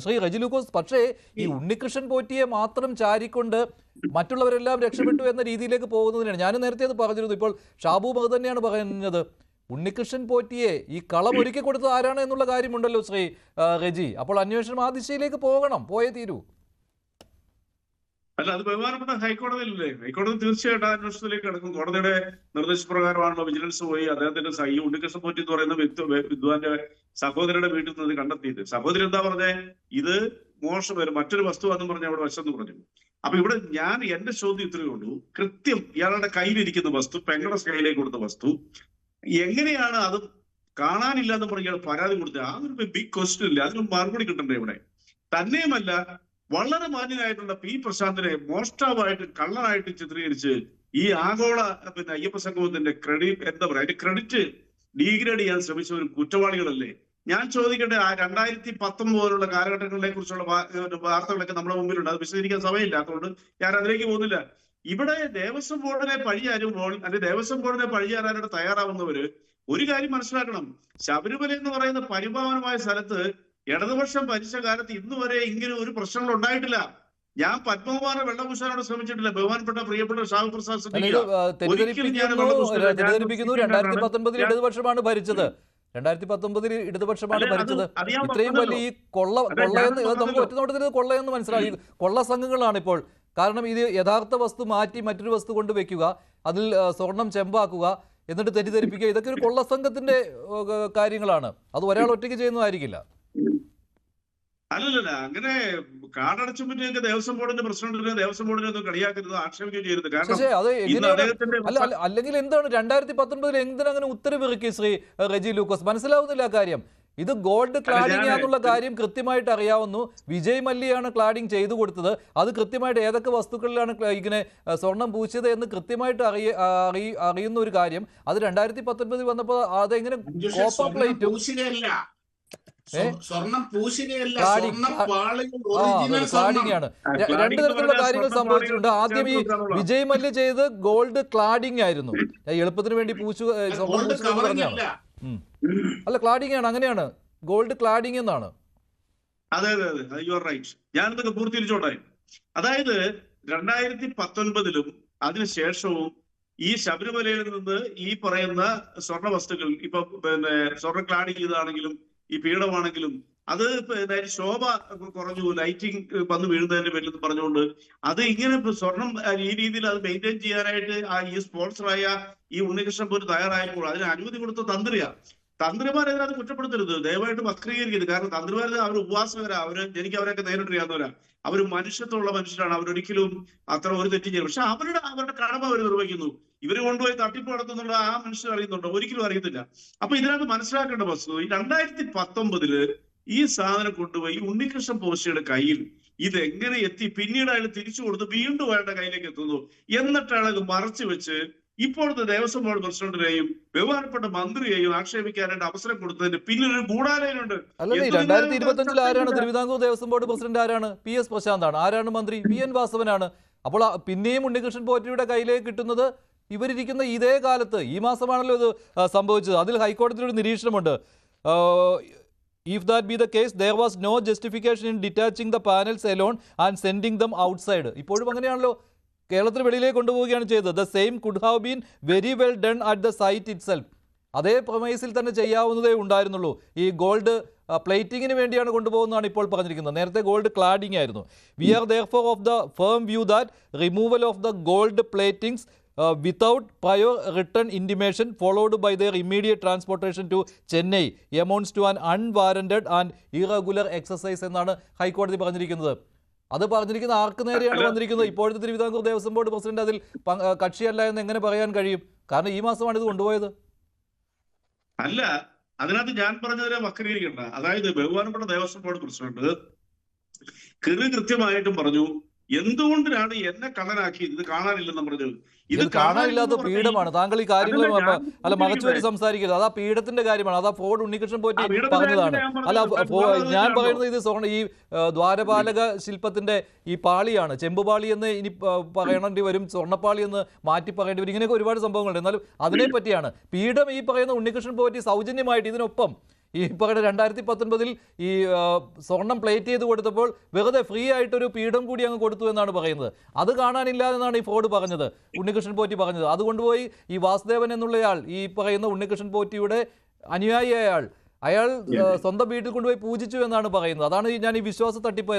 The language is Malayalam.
ശ്രീ റെജി ലൂക്കോസ്, പക്ഷേ ഈ ഉണ്ണികൃഷ്ണൻ പോറ്റിയെ മാത്രം ചാരിക്കൊണ്ട് മറ്റുള്ളവരെല്ലാം രക്ഷപ്പെട്ടു എന്ന രീതിയിലേക്ക് പോകുന്നതിനാണ് ഞാൻ നേരത്തെ അത് പറഞ്ഞിരുന്നു. ഇപ്പോൾ ഷാബു മഹ് തന്നെയാണ് പറയുന്നത് ഉണ്ണികൃഷ്ണൻ പോറ്റിയെ ഈ കളം ഒരുക്കി കൊടുത്തത് ആരാണ് എന്നുള്ള കാര്യമുണ്ടല്ലോ ശ്രീ റെജി. അപ്പോൾ അന്വേഷണം ആ ദിശയിലേക്ക് പോയേ തീരൂ. അല്ല, അത് ബഹുമാനപ്പെട്ട ഹൈക്കോടതിയിലല്ലേ? ഹൈക്കോടതി തീർച്ചയായിട്ടും അന്വേഷണത്തിലേക്ക് കിടക്കും. കോടതിയുടെ നിർദ്ദേശപ്രകാരമാണല്ലോ വിജിലൻസ് പോയി അദ്ദേഹത്തിന്റെ ഈ ഉണ്ണികൃഷ്ണൻ പോറ്റി എന്ന് പറയുന്ന വിദ്വാന്റെ സഹോദരിയുടെ വീട്ടിൽ നിന്ന് കണ്ടെത്തിയത്. സഹോദരി എന്താ പറഞ്ഞേ? ഇത് മറ്റൊരു വസ്തു എന്നും പറഞ്ഞ് അവിടെ വശം എന്ന് പറഞ്ഞു. അപ്പൊ ഇവിടെ എന്റെ ചോദ്യം ഇത്രയേ ഉള്ളൂ. കൃത്യം ഇയാളുടെ കയ്യിലിരിക്കുന്ന വസ്തു, പെങ്ങളുടെ കയ്യിലേക്ക് കൊടുത്ത വസ്തു, എങ്ങനെയാണ് അത് കാണാനില്ല എന്ന് പറഞ്ഞ് ഇയാൾ പരാതി കൊടുത്തത്? അതൊരു ബിഗ് ക്വസ്റ്റ്യൻ ഇല്ല, അതിന് മറുപടി കിട്ടണ്ടേ ഇവിടെ? തന്നെയുമല്ല, വളരെ മാന്യനായിട്ടുള്ള പി പ്രശാന്തിനെ മോഷ്ടാവായിട്ട് കള്ളനായിട്ട് ചിത്രീകരിച്ച് ഈ ആഗോള അയ്യപ്പ സംഗമത്തിന്റെ ക്രെഡിറ്റ് ഡീഗ്രേഡ് ചെയ്യാൻ ശ്രമിച്ച ഒരു കുറ്റവാളികളല്ലേ? ഞാൻ ചോദിക്കട്ടെ, ആ 2019 കാലഘട്ടങ്ങളെ കുറിച്ചുള്ള വാർത്തകളൊക്കെ നമ്മുടെ മുമ്പിലുണ്ട്. അത് വിശദീകരിക്കാൻ സമയമില്ലാത്തതുകൊണ്ട് ഞാൻ അതിലേക്ക് പോകുന്നില്ല. ഇവിടെ ദേവസ്വം ബോർഡിനെ പഴിചാരുമ്പോൾ അല്ലെങ്കിൽ ദേവസ്വം ബോർഡിനെ പഴിചാരാനായിട്ട് തയ്യാറാവുന്നവര് ഒരു കാര്യം മനസ്സിലാക്കണം. ശബരിമല എന്ന് പറയുന്ന പരിപാവനമായ സ്ഥലത്ത് ഇടതുപക്ഷം ഭരിച്ച കാലത്ത് ഇന്ന് വരെ ഇങ്ങനെ ഒരു പ്രശ്നങ്ങൾ ഉണ്ടായിട്ടില്ല. ഞാൻ പത്മകുമാറിനെ വെള്ളപൂശാനോട് ശ്രമിച്ചിട്ടില്ല. ബഹുമാനപ്പെട്ട പ്രിയപ്പെട്ട ഷാബു പ്രസാദ് തെറ്റിദ്ധരിപ്പിക്കുന്നു. 2019 ഇടതുപക്ഷമാണ് ഭരിച്ചത്. 2019 ഇടതുപക്ഷമാണ് ഭരിച്ചത്. ഇത്രയും വലിയ ഈ കൊള്ളയെന്ന് നമുക്ക് ഒറ്റനോട്ടത്തിൽ കൊള്ളയെന്ന് മനസ്സിലായി. കൊള്ള സംഘങ്ങളാണ് ഇപ്പോൾ. കാരണം ഇത് യഥാർത്ഥ വസ്തു മാറ്റി മറ്റൊരു വസ്തു കൊണ്ട് വെക്കുക, അതിൽ സ്വർണം ചെമ്പാക്കുക, എന്നിട്ട് തെറ്റിദ്ധരിപ്പിക്കുക, ഇതൊക്കെ ഒരു കൊള്ള സംഘത്തിന്റെ കാര്യങ്ങളാണ്. അത് ഒരാൾ ഒറ്റയ്ക്ക് ചെയ്യുന്നതായിരിക്കില്ല. അല്ലല്ല, അങ്ങനെ കാടടച്ചുമ്പറ്റൊക്കെ ദേവസ്വം ബോർഡിന്റെ പ്രസിഡന്റിനെ ദേവസ്വം ബോർഡിനെ ഒന്നും കളിയാക്കരുത്, ആക്ഷേപിക്കുകയും ചെയ്യരുത്. കാരണം അല്ലെങ്കിൽ എന്താണ് 2019 എന്തിനങ്ങനെ ഉത്തരവിറക്കി ശ്രീ റെജി ലൂക്കോസ്? മനസ്സിലാവുന്നില്ല കാര്യം. ഇത് ഗോൾഡ് ക്ലാഡിംഗ് ആണെന്നുള്ള കാര്യം കൃത്യമായിട്ട് അറിയാവുന്നു. വിജയ് മല്യയാണ് ക്ലാഡിംഗ് ചെയ്തു കൊടുത്തത്. അത് കൃത്യമായിട്ട് ഏതൊക്കെ വസ്തുക്കളിലാണ് ഇങ്ങനെ സ്വർണം പൂശിയത് എന്ന് കൃത്യമായിട്ട് അറിയുന്ന ഒരു കാര്യം. അത് 2019 വന്നപ്പോൾ അതെങ്ങനെ കോപ്പർ പ്ലേറ്റും ക്ലാഡിംഗാണ്. രണ്ടു തരത്തിലുള്ള കാര്യങ്ങൾ സംഭവിച്ചിട്ടുണ്ട്. ആദ്യം ഈ വിജയ് മല്യ ചെയ്ത് ഗോൾഡ് ക്ലാഡിംഗ് ആയിരുന്നു, എളുപ്പത്തിന് വേണ്ടി പറഞ്ഞാണ്. അല്ല, ക്ലാഡിംഗ് ആണ്, അങ്ങനെയാണ്, ഗോൾഡ് ക്ലാഡിംഗ് എന്നാണ്. അതെ അതെ അതെ, യു ആർ റൈറ്റ്. ഞാനിതൊക്കെ പൂർത്തീകരിച്ചോട്ടെ. അതായത് 2019 അതിനുശേഷവും ഈ ശബരിമലയിൽ നിന്ന് ഈ പറയുന്ന സ്വർണ്ണ വസ്തുക്കൾ, ഇപ്പൊ സ്വർണ്ണ ക്ലാഡിംഗ് ചെയ്താണെങ്കിലും ഈ പീഠമാണെങ്കിലും അത് ശോഭ കുറഞ്ഞു, ലൈറ്റിംഗ് വന്ന് വീഴുന്നതിന്റെ പേരിൽ പറഞ്ഞുകൊണ്ട് അത് ഇങ്ങനെ സ്വർണം ഈ രീതിയിൽ അത് മെയിൻറ്റെയിൻ ചെയ്യാനായിട്ട് ഈ സ്പോൺസറായ ഈ ഉണ്ണികൃഷ്ണൻ പോലും തയ്യാറായപ്പോൾ അതിന് അനുമതി കൊടുത്ത തന്ത്രിമാരെ അതിനകത്ത് കുറ്റപ്പെടുത്തരുത്, ദയവായിട്ട് വക്രീകരിക്കരുത്. കാരണം തന്ത്രിമാരെ അവർ ഉപവാസകരാ, എനിക്ക് അവരൊക്കെ നേരിട്ടറിയാവുന്നവരാ. അവർ മനുഷ്യത്വമുള്ള മനുഷ്യരാണ്. അവരൊരിക്കലും അത്ര ഒരു തെറ്റും ചെയ്യും. പക്ഷെ അവരുടെ കടമ അവർ നിർവഹിക്കുന്നു. ഇവര് കൊണ്ടുപോയി തട്ടിപ്പ് നടത്തുന്നുള്ള ആ മനുഷ്യർ അറിയുന്നുണ്ടോ? ഒരിക്കലും അറിയത്തില്ല. അപ്പൊ ഇതിനകത്ത് മനസ്സിലാക്കേണ്ട വസ്തു, ഈ 2019 ഈ സാധനം കൊണ്ടുപോയി ഉണ്ണികൃഷ്ണൻ പോറ്റിയുടെ കയ്യിൽ ഇതെങ്ങനെ എത്തി, പിന്നീട് അയാൾ തിരിച്ചു കൊടുത്ത് വീണ്ടും അയാളുടെ കയ്യിലേക്ക് എത്തുന്നു, എന്നിട്ടാണ് അത് മറച്ചു വെച്ച് ഇപ്പോഴത്തെ ദേവസ്വം ബോർഡ് പ്രസിഡന്റിനെയും ബഹുമാനപ്പെട്ട മന്ത്രിയെയും ആക്ഷേപിക്കാനായിട്ട് അവസരം കൊടുത്തതിന് പിന്നിലൊരു ഗൂഢാലോചനയുണ്ട്. അല്ല, 2025 ആരാണ് തിരുവിതാംകൂർ ദേവസ്വം ബോർഡ് പ്രസിഡന്റ്? ആരാണ്? PS പ്രശാന്താണ്. ആരാണ് മന്ത്രി? PN വാസവനാണ്. അപ്പോൾ പിന്നെയും ഉണ്ണികൃഷ്ണൻ പോറ്റിയുടെ കയ്യിലേക്ക് കിട്ടുന്നത് ഇവരിയ്ക്കുന്ന ഇതേ കാലത്ത്, ഈ മാസമാണല്ലോ ഇത് സംഭവിച്ചത്. അതിൽ ഹൈക്കോടതിയുടെ ഒരു നിരീക്ഷണമുണ്ട്. If that be the case, there was no justification in detaching the panels alone and sending them outside. ഇപ്പോഴും അങ്ങനെയാണല്ലോ, കേരളത്തിന് വെളിയിലേക്ക് കൊണ്ടുപോവുകയാണ് ചെയ്തത്. The same could have been very well done at the site itself. അതേ പ്രമേസിൽ തന്നെ ചെയ്യാവുന്നതേ ഉണ്ടായിരുന്നുള്ളൂ. ഈ ഗോൾഡ് പ്ലേറ്റിങ്ങിന് വേണ്ടിയാണ് കൊണ്ടുപോകുന്നതാണ് ഇപ്പോൾ പറഞ്ഞിരിക്കുന്നത്. നേരത്തെ ഗോൾഡ് ക്ലാഡിംഗ് ആയിരുന്നു. We are therefore of the firm view that removal of the gold platings without prior written intimation followed by their immediate transportation to Chennai amounts to an unwarranted and irregular exercise എന്നാണ് ഹൈക്കോടതി പറഞ്ഞിരിക്കുന്നത്. അത് പറഞ്ഞിരിക്കുന്ന ആർക്ക് നേരെയാണ് വന്നിരിക്കുന്നത്? ഇപ്പോഴത്തെ തിരുവിതാംകൂർ ദേവസ്വം ബോർഡ് പ്രസിഡന്റ് അതിൽ കക്ഷിയല്ല എന്ന് എങ്ങനെ പറയാൻ കഴിയും? കാരണം ഈ മാസമാണ് ഇത് കൊണ്ടുപോയത്. അല്ല, അതിനകത്ത് ഞാൻ പറഞ്ഞതിനെ വക്രീകരിക്കണ്ട. അതായത് ബഹുമാനപ്പെട്ട ദേവസ്വം ബോർഡ് പ്രസിഡന്റ് കൃത്യമായിട്ടും പറഞ്ഞു, എന്തുകൊണ്ടിനാണ് എന്നെ കള്ളനാക്കിയത്, ഇത് കാണാനില്ലെന്ന് പറഞ്ഞത്. ഇത് കാണാനില്ലാത്ത പീഠമാണ്. താങ്കൾ ഈ കാര്യങ്ങൾ മറച്ചു വെച്ച് സംസാരിക്കരുത്. അതാ പീഠത്തിന്റെ കാര്യമാണ്. അതാ ഫോർഡ് ഉണ്ണികൃഷ്ണൻ പോറ്റി പറഞ്ഞതാണ്. അല്ല, ഞാൻ പറയുന്നത് ഇത് ഈ ദ്വാരപാലക ശില്പത്തിന്റെ ഈ പാളിയാണ്. ചെമ്പുപാളി എന്ന് ഇനി പറയേണ്ടി വരും, സ്വർണ്ണപ്പാളി എന്ന് മാറ്റി പറയേണ്ടി വരും. ഇങ്ങനെയൊക്കെ ഒരുപാട് സംഭവങ്ങളുണ്ട്. എന്നാലും അതിനെ പറ്റിയാണ്. പീഠം ഈ പറയുന്ന ഉണ്ണികൃഷ്ണൻ പോറ്റി സൗജന്യമായിട്ട് ഇതിനൊപ്പം ഈ പറയുന്ന 2019 ഈ സ്വർണം പ്ലേറ്റ് ചെയ്ത് കൊടുത്തപ്പോൾ വെറുതെ ഫ്രീ ആയിട്ടൊരു പീഠം കൂടി അങ്ങ് കൊടുത്തു എന്നാണ് പറയുന്നത്. അത് കാണാനില്ല എന്നാണ് ഈ ഫ്രോഡ് പറഞ്ഞത്, ഉണ്ണികൃഷ്ണൻ പോറ്റി പറഞ്ഞത്. അതുകൊണ്ടുപോയി ഈ വാസുദേവൻ എന്നുള്ളയാൾ, ഈ പറയുന്ന ഉണ്ണികൃഷ്ണൻ പോറ്റിയുടെ അനുയായി അയാൾ സ്വന്തം വീട്ടിൽ കൊണ്ടുപോയി പൂജിച്ചു എന്നാണ് പറയുന്നത്. അതാണ് ഞാൻ ഈ വിശ്വാസ തട്ടിപ്പ്